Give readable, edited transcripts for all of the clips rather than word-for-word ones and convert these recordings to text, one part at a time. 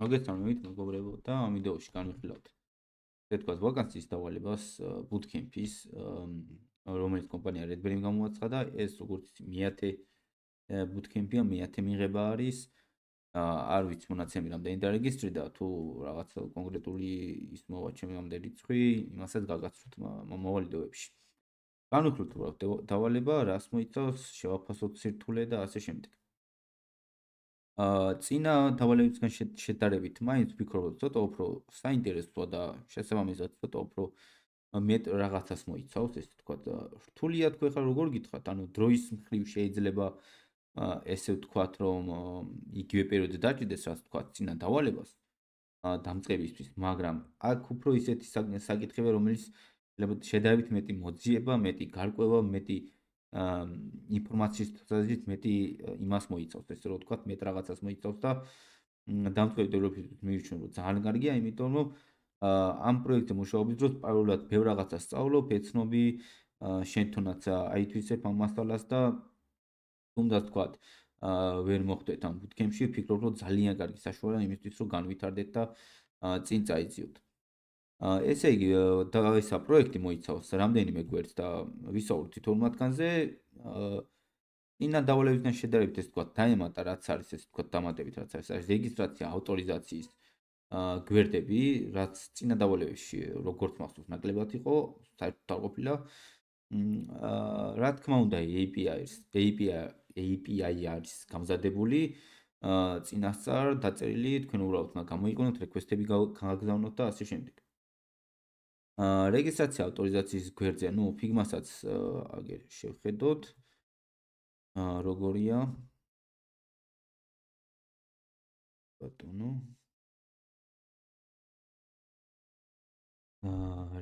მოგესალმებით მეგობრებო და ამ ვიდეოში განვიხილავთ ესე თქვათ ვაკანსიის დავალებას bootcamp-ის რომელიც კომპანია Redberry გამოაცხადა ეს როგორც მეათე bootcamp-ია მეათე მიღება არის არ ვიცი მონაცემი რამდენი დარეგისტრირდა თუ რაღაც კონკრეტული ის მოვა ჩემიამდე რიცხვი იმასაც გაგაცნობთ მომავალ ვიდეოებში განვიხილოთ უბრალოდ დავალება რას მოიცავს შევაფასოთ სირთულე და ასე შემდეგ წინა დავალებებისგან შედარებით მაინც ვფიქრობ, რომ ცოტა უფრო საინტერესოა და შესაბამისად ცოტა უფრო მეტ რაღაცას მოიცავს, ესე ვთქვათ, რთულია თქვა ხარ როგორ გითხრათ, ანუ დროის მხრივ შეიძლება ესე ვთქვათ, რომ იგივე პერიოდზე დაჭიდეს, რაც ვთქვათ, წინა დავალებას დამწყებისთვის, მაგრამ აქ უფრო ისეთი საკითხია, რომელიც შედარებით მეტი მოძიება, მეტი გარკვევა, მეტი ინფორმაციის თვალსაზრისით მეტი იმას მოიცავს, ესე რომ ვთქვათ, მეტ რაღაცას მოიცავს და დამწყები დეველოპერისთვის მივიჩნევ, რომ ძალიან კარგია, იმიტომ რომ ამ პროექტზე მუშაობის დროს პარალელურად ბევრ რაღაცას სწავლობ, ეცნობი, შენ თუნდაც აითვისებ ამ მასალას და თუნდაც ვთქვათ, ვერ მოხვდეთ ამ bootcamp-ში, ვფიქრობ, რომ ძალიან კარგი საშუალება იმისთვის, რომ განვითარდეთ და წინ წაიძიოთ. ესე იგი და ესა პროექტი მოიცავს რამდენიმე გვერდს და ვისაუბრთ თითოეულ მათგანზე. წინა დავალებებთან შედარებით ეს თქვა დაემატა რაც არის ეს თქვა დამატებით რაც არის რეგისტრაცია, ავტორიზაციის გვერდები, რაც წინა დავალებებში როგორც მახსოვს ნაკლებად იყო, საერთოდ არ ყოფილა. რა თქმა უნდა API არის გამზადებული წინასწარ დაწერილი, თქვენ უბრალოდ უნდა გამოიყენოთ, რეკვესტები გაგზავნოთ და ასე შემდეგ. რეგისტრაცია ავტორიზაციის გვერდზე, ну, ფიგმასაც აგერ შევხედოთ. როგორია? ბატონო.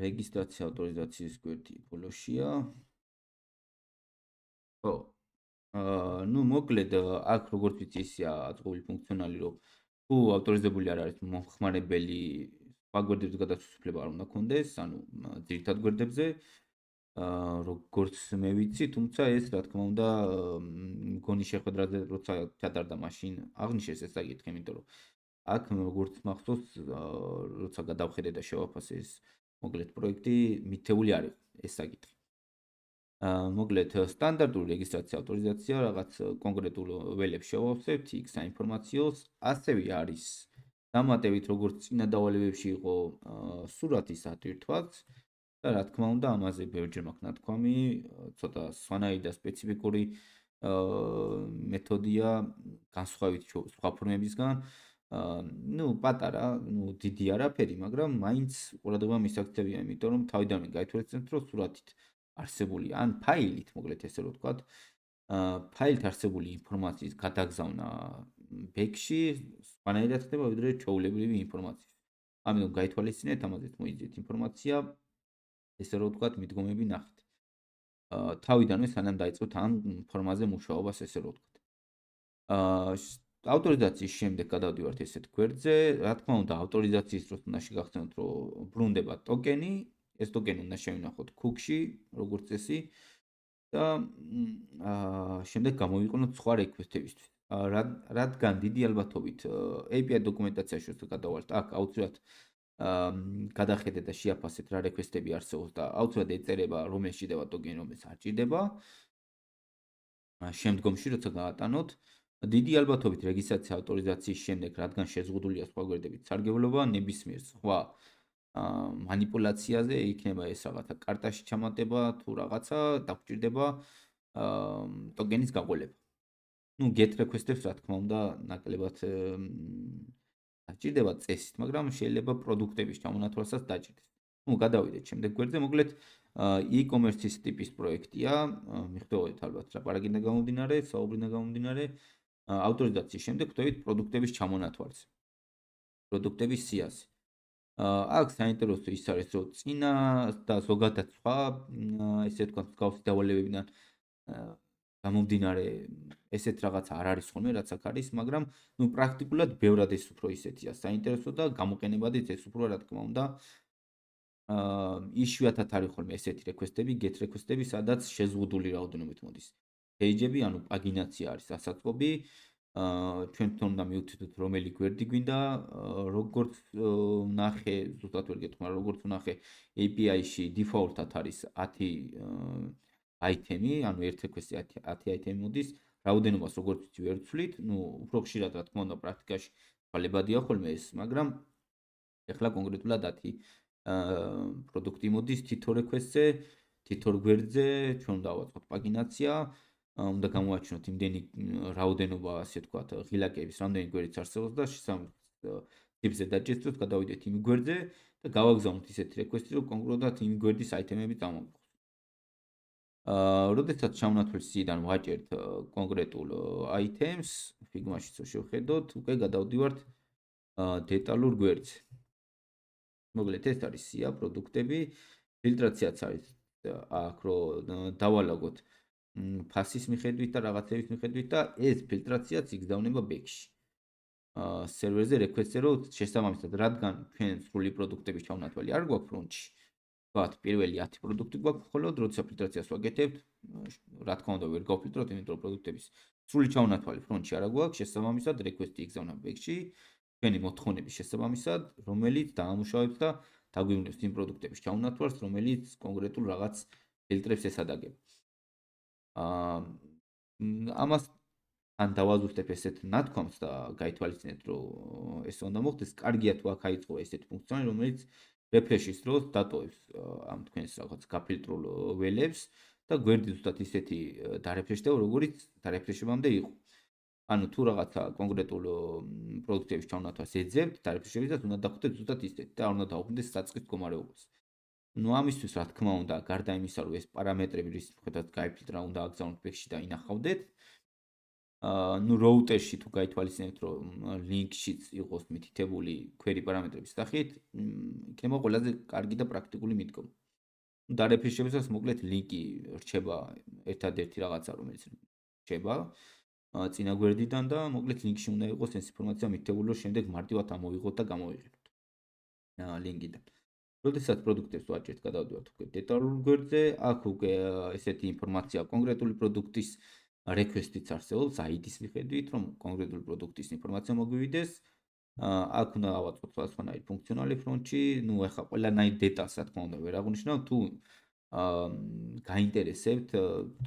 რეგისტრაცია ავტორიზაციის გვერდი ბოლოშია. ხო. ну, მოკლედ აქ როგორც ვიცი ისია აწყობილი ფუნქციონალი, რომ თუ ავტორიზებული არ არის მომხმარებელი სხვა გვერდებზე გადაცვლის უფლება არ უნდა ქონდეს, ანუ ძირითად გვერდებზე. როგორც მე ვიცი, თუმცა ეს რა თქმა უნდა მგონი შეხვედრაზე როცა ჩატარდა მაშინ აღნიშნეს ეს საკითხი, იმიტომ რომ აქ როგორც მახსოვს, როცა გადავხედე და შევაფასე ეს მოკლედ პროექტი მითეული არ იყო ეს საკითხი. მოკლედ სტანდარტული რეგისტრაცია ავტორიზაცია რაღაც კონკრეტულ ველებს შევავსებთ იქ საინფორმაციოს, ასევე არის დამატებით როგორც წინა დავალებებში იყო სურათის ატვირთვაც და რა თქმა უნდა ამაზე ბევრჯერ მაქვს ნათქვამი, ცოტა სხვანაირი და სპეციფიკური მეთოდია განსხვავებით სხვა ფორმებისგან. ну, პატარა, ну, დიდი არაფერი, მაგრამ მაინც ყურადღება მისაქცევია, იმიტომ რომ თავიდანვე გაითვალისწინებთ, რომ სურათით არსებული ან ფაილით, მოკლედ ესე რომ ვთქვათ, ფაილით არსებული ინფორმაციის გადაგზავნა ბექში სხვანაირად ხდება, ვიდრე ჩვეულებრივი ინფორმაციის. ამიტომ გაითვალისწინეთ, ამაზეც მოიძიეთ ინფორმაცია, ესე რომ ვთქვათ, მიდგომები ნახეთ. თავიდანვე სანამ დაიწყოთ ამ ფორმაზე მუშაობას, ესე რომ ვთქვათ. ავტორიზაციის შემდეგ გადავდივართ ესეთ გვერდზე, რა თქმა უნდა, ავტორიზაციის დროს უნდა შეგახსენოთ, რომ ბრუნდება ტოკენი, ეს ტოკენი უნდა შევინახოთ ქუქში, როგორც წესი და შემდეგ გამოვიყენოთ სხვა რეკვესტებისთვის. რადგან დიდი ალბათობით API დოკუმენტაციაში როცა გადავალთ, აქ აუცილებლად გადახედეთ და შეაფასეთ რა რეკვესტები არსებობს და აუცილებლად ეწერება რომელს ჭირდება ტოკენი, რომელს არ ჭირდება. შემდგომში როცა გაატანოთ, დიდი ალბათობით რეგისტრაცია ავტორიზაციის შემდეგ, რადგან შეზღუდულია სხვა გვერდებით სარგებლობა, ნებისმიერ სხვა манипуляციაზე იქნება ეს რაღაცა კარტაში ჩამატება თუ რაღაცა დაგჭირდება ტოკენის გაყოლება. ну, get request-ებს რა თქმა უნდა ნაკლებად დაჭირდება წესით, მაგრამ შეიძლება პროდუქტების ჩამონათვალსაც დაჭირდეს. ну, გადავიდეთ შემდეგ გვერდზე, მოკლედ e-commerce-ის ტიპის პროექტია, მიხვდებით ალბათ ლაპარაკიდან გამომდინარე, საუბრიდან გამომდინარე, ავტორიზაციის შემდეგ ხვდებით პროდუქტების ჩამონათვალს. პროდუქტების სიაზე. აქ საინტერესო ის არის, რომ წინა და ზოგადად სხვა ესე თქვა მსგავსი დავალებებიდან გამომდინარე ესეთ რაღაც არ არის ხოლმე, რაც აქ არის, მაგრამ ну პრაქტიკულად ბევრად ეს უფრო ისეთია საინტერესო და გამოყენებადიც ეს უფრო რა თქმა უნდა იშვიათად არის ხოლმე ესეთი რეკვესტები, get რეკვესტები, სადაც შეზღუდული რაოდენობით მოდის. page-ები, ანუ პაგინაცია არის ასაწყობი, ჩვენ თვითონ უნდა მივთითოთ რომელი გვერდი გვინდა, როგორც ვნახე, ზუსტად ვერ გეტყვი, მაგრამ როგორც ვნახე API-ში default-ად არის 10 აიტემი, ანუ ერთ რეკვესტი 10 აიტემი მოდის, რაოდენობას როგორც ვიცი ვერ ვცვლით, ну, უფრო ხშირად რა თქმა უნდა პრაქტიკაში ცვალებადია ხოლმე ეს, მაგრამ ეხლა კონკრეტულად 10 პროდუქტი მოდის თითო რეკვესტზე, თითო გვერდზე, ჩვენ უნდა ავაწყოთ პაგინაცია, უნდა გამოვაჩინოთ იმდენი რაოდენობა, ასე ვთქვათ, ღილაკების, რამდენი გვერდიც არსებობს და შესაბამისად ტიპზე დაჭერთ, გადავიდეთ იმ გვერდზე და გავაგზავნოთ ისეთი რეკვესტი, რომ კონკრეტულად იმ გვერდის აიტემები წამოვიღოთ. როდესაც ჩავნათვალ სიდან ვაჭერთ კონკრეტულ აიტემს, Figma-შიც რო შევხედოთ, უკვე გადავდივართ დეტალურ გვერდზე. მოგლეთ, ეს არის სია პროდუქტები, ფილტრაციაც არის აქ რო დავალაგოთ ფასის მიხედვით და რაღაცების მიხედვით და ეს ფილტრაციაც იგზავნება ბექში. სერვერზე რეკვესტზე რო შესაბამისად, რადგან ჩვენ სრული პროდუქტების ჩავნათვალი არ გვაქვს ფრონტში. ვთქვათ, პირველი 10 პროდუქტი გვაქვს, ხოლო როცა ფილტრაციას ვაკეთებთ, რა თქმა უნდა ვერ გავფილტროთ, იმიტომ რომ პროდუქტების სრული ჩავნათვალი ფრონტში არ გვაქვს, შესაბამისად რეკვესტი იგზავნება ბექში. ჩვენი მოთხოვნების შესაბამისად, რომელიც დაამუშავებს და დაგვივნებს იმ პროდუქტების ჩავნათვალს, რომელიც კონკრეტულ რაღაც ფილტრებს ესადაგება. ამას ან დავაზუსტებ ესეთ ნათქვამს და გაითვალისწინეთ, რომ ეს უნდა მოხდეს, კარგია თუ აქ აიწყო ესეთი ფუნქციონალი, რომელიც რეფრეშის დროს დატოვებს ამ თქვენს რაღაც გაფილტრულ ველებს და გვერდი ზუსტად ისეთი დარეფრეშდება, როგორც დარეფრეშებამდე იყო. ანუ თუ რაღაცა კონკრეტულ პროდუქტების ჩავნათვას ეძებთ, დარეფრეშებისას უნდა დახვდეთ ზუსტად ისეთი და არ უნდა დაუხმდეს საწყის მდგომარეობას. ну ამისთვის რა თქმა უნდა, გარდა იმისა, რომ ეს პარამეტრები რის მიხედვით გაიფილტრა, უნდა აგზავნოთ ბექში და ინახავდეთ. ну роуტერში თუ გაითვალისწინებთ, რომ ლინკშიც იყოს მითითებული query პარამეტრების სახით, იქნება ყველაზე კარგი და პრაქტიკული მიდგომა. დარეფრეშებისას მოკლედ ლინკი რჩება ერთადერთი რაღაცა, რომელიც რჩება წინა გვერდიდან და მოკლედ ლინკში უნდა იყოს ეს ინფორმაცია მითითებული, რომ შემდეგ მარტივად ამოვიღოთ და გამოვიყენოთ ლინკიდან. როდესაც პროდუქტებს ვაჭერთ, გადავდივართ უკვე დეტალურ გვერდზე, აქ უკვე ესეთი ინფორმაცია კონკრეტული პროდუქტის რეკვესტიც არსებობს ID-ის მიხედვით, რომ კონკრეტული პროდუქტის ინფორმაცია მოგვივიდეს. აქ უნდა ავაწყოთ სხვადასხვანაირი ფუნქციონალი ფრონტში, ну ეხლა ყველანაირ დეტალს რა თქმა უნდა ვერ აღნიშნავ, თუ გაინტერესებთ,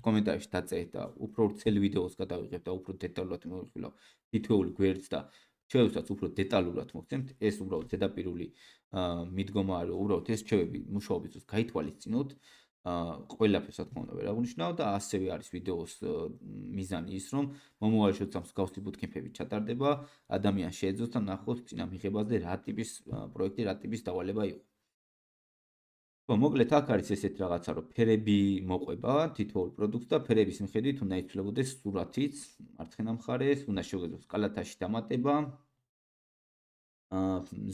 კომენტარებში დაწერეთ და უფრო ვრცელი ვიდეოს გადავიღებ და უფრო დეტალურად მოვიხილავ თითოეულ გვერდს და რჩევებსაც უფრო დეტალურად მოგცემთ, ეს უბრალოდ ზედაპირული მიდგომაა, რომ უბრალოდ ეს რჩევები მუშაობის დროს გაითვალისწინოთ. ყველაფერს რა თქმა უნდა ვერ აღნიშნავ და ასევე არის ვიდეოს მიზანი ის, რომ მომავალ შოთს მსგავსი bootcamp-ები ჩატარდება, ადამიანს შეეძლოს და ნახოს წინა მიღებაზე რა ტიპის პროექტი, რა ტიპის დავალება იყო. ხო, მოკლედ აქ არის ესეთი რაღაცა, რომ ფერები მოყვება თითოეულ პროდუქტს და ფერების მიხედვით უნდა იცვლებოდეს სურათიც, მარცხენა მხარეს, უნდა შევეძლოს კალათაში დამატება,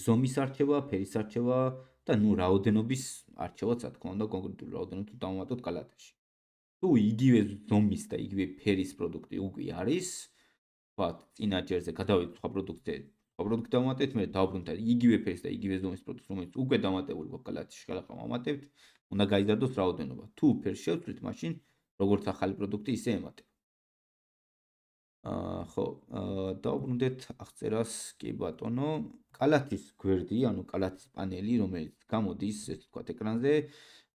ზომის არჩევა, ფერის არჩევა და ну რაოდენობის არჩევაც რა თქმა უნდა კონკრეტული რაოდენობით დავამატოთ კალათაში. თუ იგივე ზომის და იგივე ფერის პროდუქტი უკვე არის, ვთქვათ, წინა ჯერზე გადავიდეთ სხვა პროდუქტზე, სხვა პროდუქტი დავამატეთ, მე დავბრუნდეთ იგივე ფერის და იგივე ზომის პროდუქტს, რომელიც უკვე დამატებული გვაქვს კალათში, ხალხა ვამატებთ, უნდა გაიზარდოს რაოდენობა. თუ ფერს შევცვლით, მაშინ როგორც ახალი პროდუქტი ისე ემატება. ხო, დავბრუნდეთ აღწერას, კი ბატონო. კალათის გვერდი, ანუ კალათის პანელი, რომელიც გამოდის, ესე ვთქვათ, ეკრანზე,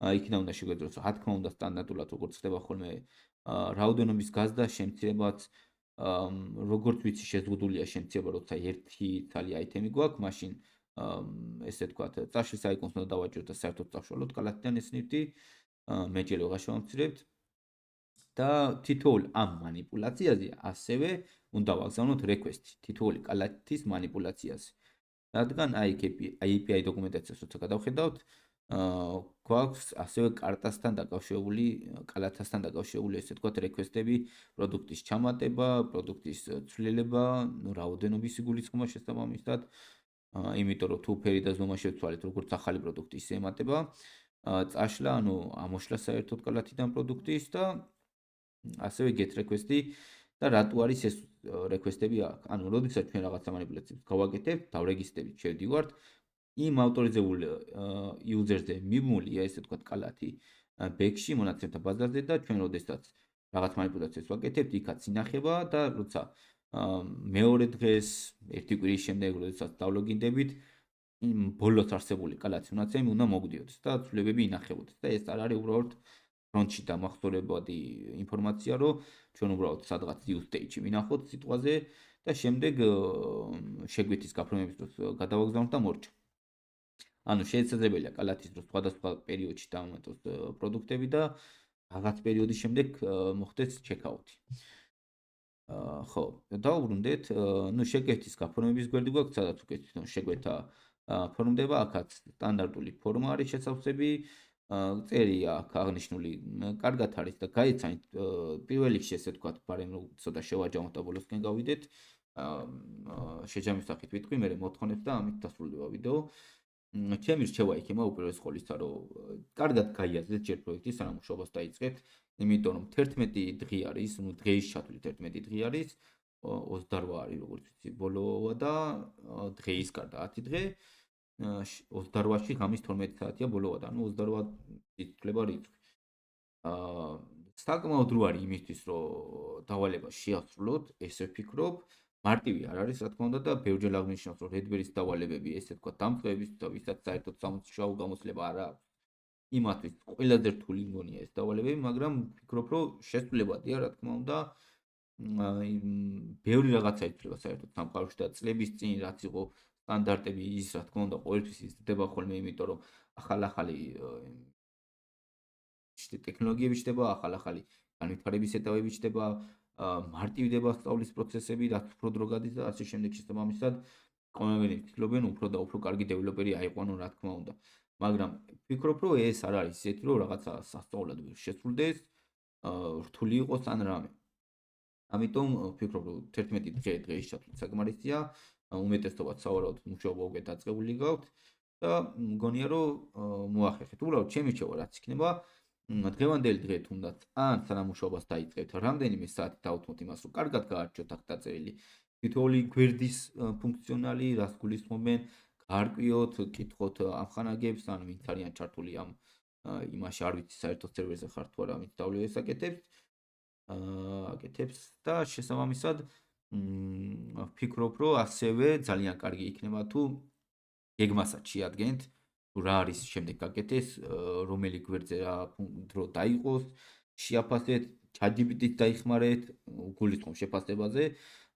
იქიდან უნდა შეგვეძლოს, რა თქმა უნდა, სტანდარტულად როგორც ხდება ხოლმე, რაოდენობის გაზრდა, შემცირებაც, როგორც ვიცი, შეზღუდულია შემცირება, როცა ერთი ცალი აიტემი გვაქვს, მაშინ ესე ვთქვათ, წაშლის აიკონს უნდა დავაჭეროთ და საერთოდ წავშალოთ კალათიდან ეს ნივთი, მეჯერ ვეღარ შევამცირებთ. და თითოეულ ამ манипуляციაზე ასევე უნდა ვაგზავნოთ რეკვესტი თითოეული კალათის манипуляციაზე. რადგან API დოკუმენტაციას როცა გადავხედავთ, გვაქვს ასევე კარტასთან დაკავშირებული, კალათასთან დაკავშირებული ესე ვთქვათ რეკვესტები, პროდუქტის ჩამატება, პროდუქტის ცვლილება, ну რაოდენობის იგულისხმობა შესაბამისად, იმიტომ რომ თუ ფერი და ზომა შევცვალეთ, როგორც ახალი პროდუქტი ისე ემატება, წაშლა, ანუ ამოშლა საერთოდ კალათიდან პროდუქტის და ასევე get request-ი და რატო არის ეს request-ები აქ? ანუ როდესაც ჩვენ რაღაცა манипуляციებს გავაკეთებთ, დავრეგისტრებით შევდივართ, იმ ავტორიზებულ user-ზე მიმულია ესე ვთქვათ კალათი back-ში მონაცემთა ბაზაზე და ჩვენ როდესაც რაღაც манипуляციებს ვაკეთებთ, იქაც ინახება და როცა მეორე დღეს ერთი კვირის შემდეგ, როდესაც დავლოგინდებით, ბოლოს არსებული კალათის მონაცემი უნდა მოგვდიოდეს და ცვლილებები ინახებოდეს და ეს არ არის უბრალოდ ფრონტში დამახსოვრებადი ინფორმაცია, რომ ჩვენ უბრალოდ სადღაც view stage-ი მინახოთ სიტყვაზე და შემდეგ შეგვეთის გაფორმების დროს გადავაგზავნოთ და მორჩა. ანუ შესაძლებელია კალათის დროს სხვადასხვა პერიოდში დავამატოს პროდუქტები და რაღაც პერიოდის შემდეგ მოხდეს ჩეკაუთი. ხო, დავუბრუნდეთ, ну შეკვეთის გაფორმების გვერდი გვაქვს, სადაც უკვე თვითონ შეკვეთა ფორმდება, აქაც სტანდარტული ფორმა არის შესავსები, წერია აქ აღნიშნული, კარგად არის და გაიცანით პირველ რიგში ესე ვთქვათ, ბარემ რომ ცოტა შევაჯამოთ და ბოლოსკენ გავიდეთ. შეჯამის სახით ვიტყვი, მე მოთხოვნებს და ამით დასრულდება ვიდეო. ჩემი რჩევა იქნება უპირველეს ყოვლისა, რომ კარგად გაიაზრეთ ჯერ პროექტი, სანამ მუშაობას დაიწყებთ, იმიტომ რომ 11 დღე არის, ну დღეის ჩათვლით 11 დღე არის, 28 არის როგორც ვიცი ბოლოა და დღეის გარდა 10 დღე, 28-ში ღამის 12 საათია ბოლოა და ну 28 ითვლება რიცხვი. საკმაოდ დრო არის იმისთვის, რომ დავალება შეასრულოთ, ესე ვფიქრობ. მარტივი არ არის, რა თქმა უნდა და ბევრჯერ აღნიშნავს, რომ Redberry-ის დავალებები, ესე ვთქვათ, დამწყებების და ვისაც საერთოდ სამუშაო გამოცდილება არ აქვს. იმათთვის ყველაზე რთული მგონია ეს დავალებები, მაგრამ ვფიქრობ, რომ შესრულებადია, რა თქმა უნდა. ბევრი რაღაცა ითვლება საერთოდ სამყაროში და წლების წინ რაც იყო სტანდარტები, ის რა თქმა უნდა ყოველთვის იზრდება ხოლმე, იმიტომ რომ ახალ-ახალი ტექნოლოგიები ჩნდება, ახალ-ახალი განვითარების ეტაპები ჩნდება, მარტივდება სწავლის პროცესები, რაც უფრო დრო გადის და ასე შემდეგ შესაბამისად ყველანი ცდილობენ უფრო და უფრო კარგი დეველოპერი აიყვანონ, რა თქმა უნდა. მაგრამ ვფიქრობ, რომ ეს არ არის ისეთი, რომ რაღაცა სასწაულად ვერ შესრულდეს, რთული იყოს ან რამე. ამიტომ ვფიქრობ, რომ 11 დღეის ჩათვლით საკმარისია, უმეტესობაც სავარაუდოდ მუშაობა უკვე დაწყებული გაქვთ და მგონია, რომ მოახერხეთ. უბრალოდ ჩემი რჩევა რაც იქნება, დღევანდელი დღე თუნდაც ან სანამ მუშაობას დაიწყებთ, რამდენიმე საათი დავუთმოთ იმას, რომ კარგად გაარჩიოთ აქ დაწერილი თითოეული გვერდის ფუნქციონალი, რას გულისხმობენ, გაარკვიოთ, კითხოთ ამხანაგებს, ან ვინც არიან ჩართული ამ იმაში, არ ვიცი საერთოდ სერვერზე ხართ თუ არა, ამით დავლევეს აკეთებს და შესაბამისად ვფიქრობ, რომ ასევე ძალიან კარგი იქნება თუ გეგმასაც შეადგენთ, თუ რა არის შემდეგ გაკეთეს, რომელი გვერდზე რა დრო დაიყოს, შეაფასეთ, ChatGPT-ით დაიხმარეთ, გულისხმობ შეფასებაზე.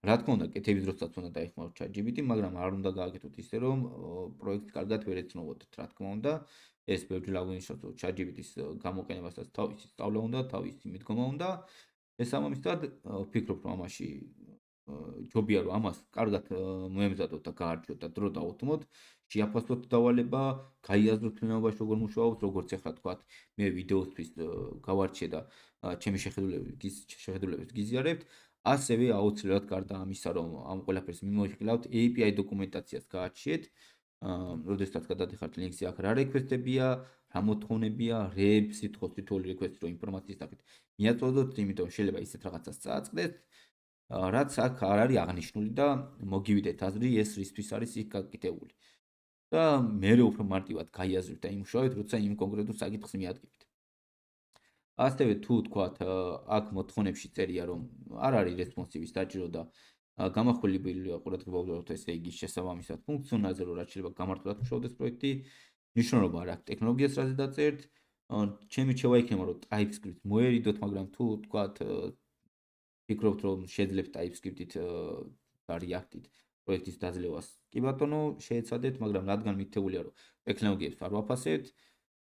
რა თქმა უნდა, კეთების დროსაც უნდა დაიხმაროთ ChatGPT, მაგრამ არ უნდა გააკეთოთ ისე, რომ პროექტს კარგად ვერ ეცნობოდეთ, რა თქმა უნდა. ეს ბევრჯერ აღნიშნავს, რომ ChatGPT-ის გამოყენებასაც თავისი სწავლა უნდა, თავისი მიდგომა უნდა. შესაბამისად, ვფიქრობ, რომ ამაში ჯობია რომ ამას კარგად მოემზადოთ და გაარჩიოთ და დრო დავუთმოთ, შეაფასოთ დავალება, გაიაზროთ ფინალობაში როგორ მუშაობს, როგორც ახლა თქვათ, მე ვიდეოსთვის გავარჩიე და ჩემი შეხედულებებს გიზიარებთ, ასევე აუცილებლად გარდა ამისა, რომ ამ ყველაფერს მიმოიხილავთ, API დოკუმენტაციას გაარჩიეთ, როდესაც გადადიხართ ლინკზე, აქ რა რეკვესტებია, რა მოთხოვნებია, reb სიტყვის თითოეული რეკვესტი რო ინფორმაციის სახით მიაწოდოთ, იმიტომ შეიძლება ისეთ რაღაცას წააწყდეთ, რაც აქ არ არის აღნიშნული და მოგივიდეთ აზრი ეს რისთვის არის იქ გაკეთებული. და მერე უფრო მარტივად გაიაზრებთ და იმუშავეთ, როცა იმ კონკრეტულ საკითხს მიადგებით. ასევე თუ თქვათ, აქ მოთხოვნებში წერია, რომ არ არის რესპონსივის დაჭირო და გამახვილებელია ყურადღება უბრალოდ ესე იგი შესაბამისად ფუნქციონალზე, რომ რაც შეიძლება გამარტულად მუშაობდეს პროექტი, მნიშვნელობა არ აქვს ტექნოლოგიას რაზე დაწერთ. ჩემი რჩევა იქნება, რომ TypeScript მოერიდოთ, მაგრამ თუ თქვათ ვფიქრობთ, რომ შეძლებთ TypeScript-ით და React-ით პროექტის დაძლევას. კი ბატონო, შეეცადეთ, მაგრამ რადგან მითითებულია, რომ ტექნოლოგიებს არ ვაფასებთ,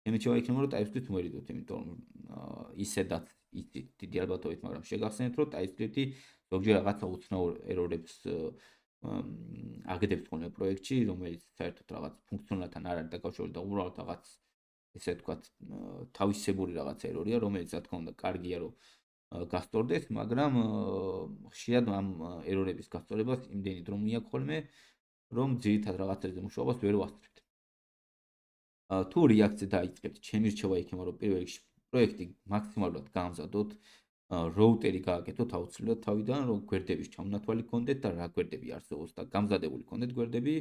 ჩემი რჩევა იქნება, რომ TypeScript მოერიდოთ, იმიტომ რომ ისედაც იცით დიდი ალბათობით, მაგრამ შეგახსენეთ, რომ TypeScript-ი ზოგჯერ რაღაცა უცნაურ ერორებს აგდებს ხოლმე პროექტში, რომელიც საერთოდ რაღაც ფუნქციონალთან არ არის დაკავშირებული და უბრალოდ რაღაც ესე ვთქვათ, თავისებური რაღაცა ერორია, რომელიც რა თქმა უნდა კარგია, რომ გასწორდეს, მაგრამ ხშირად ამ ერორების გასწორებას იმდენი დრო მიაქვს ხოლმე, რომ ძირითად რაღაცებზე მუშაობას ვერ ვასწრებთ. თუ React-ზე დაიწყებთ, ჩემი რჩევა იქნება, რომ პირველ რიგში პროექტი მაქსიმალურად გამზადოთ, როუტერი გააკეთოთ აუცილებლად თავიდან, რომ გვერდების ჩამონათვალი გქონდეთ და რა გვერდები არსებობს და გამზადებული გქონდეთ გვერდები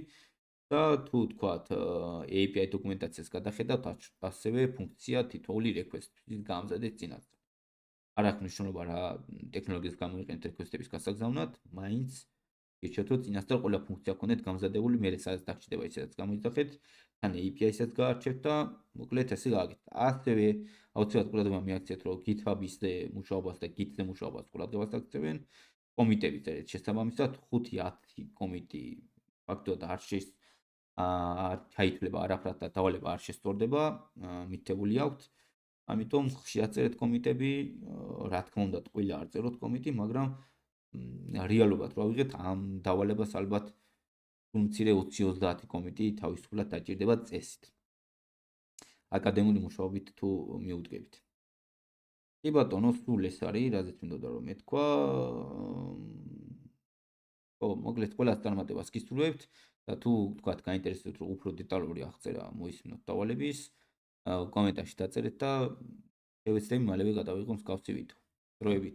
და თუ თქვათ API დოკუმენტაციას გადახედავთ, ასევე ფუნქცია თითოეული request-ის გამზადეთ წინასწარ. არ აქვს მნიშვნელობა რა ტექნოლოგიას გამოიყენეთ რეკვესტების გასაგზავნად, მაინც ირჩევთ რომ წინასწარ ყველა ფუნქცია გქონდეთ გამზადებული, მერე სადაც დაგჭირდება ისედაც გამოიძახეთ, თან API-საც გაარჩევთ და მოკლედ ესე გააკეთეთ. ასევე აუცილებლად ყურადღება მიაქციეთ რომ GitHub-ზე მუშაობას და Git-ზე მუშაობას ყურადღებას აქცევენ. კომიტები წერეთ შესაბამისად 5-10 კომიტი ფაქტობრივად არ ჩაითვლება არაფრად და დავალება არ შესწორდება, მითითებული აქვთ. ამიტომ ხშირად წერეთ კომიტები, რა თქმა უნდა, ტყუილა არ წეროთ კომიტი, მაგრამ რეალურად რა ვიღეთ ამ დავალებას ალბათ მცირე 20-30 კომიტი თავისუფლად დაჭირდება წესით. აკადემიური მუშაობით თუ მიუდგებით. კი ბატონო, სულ ეს არის, რაზეც მინდოდა რომ მეთქვა. ხო, მოკლედ ყველას წარმატებას გისურვებთ და თუ თქვათ გაინტერესებთ რომ უფრო დეტალური აღწერა მოისმინოთ დავალების, კომენტარში დაწერეთ და შევეცდები მალევე გადავიღო მსგავსი ვიდეო. დროებით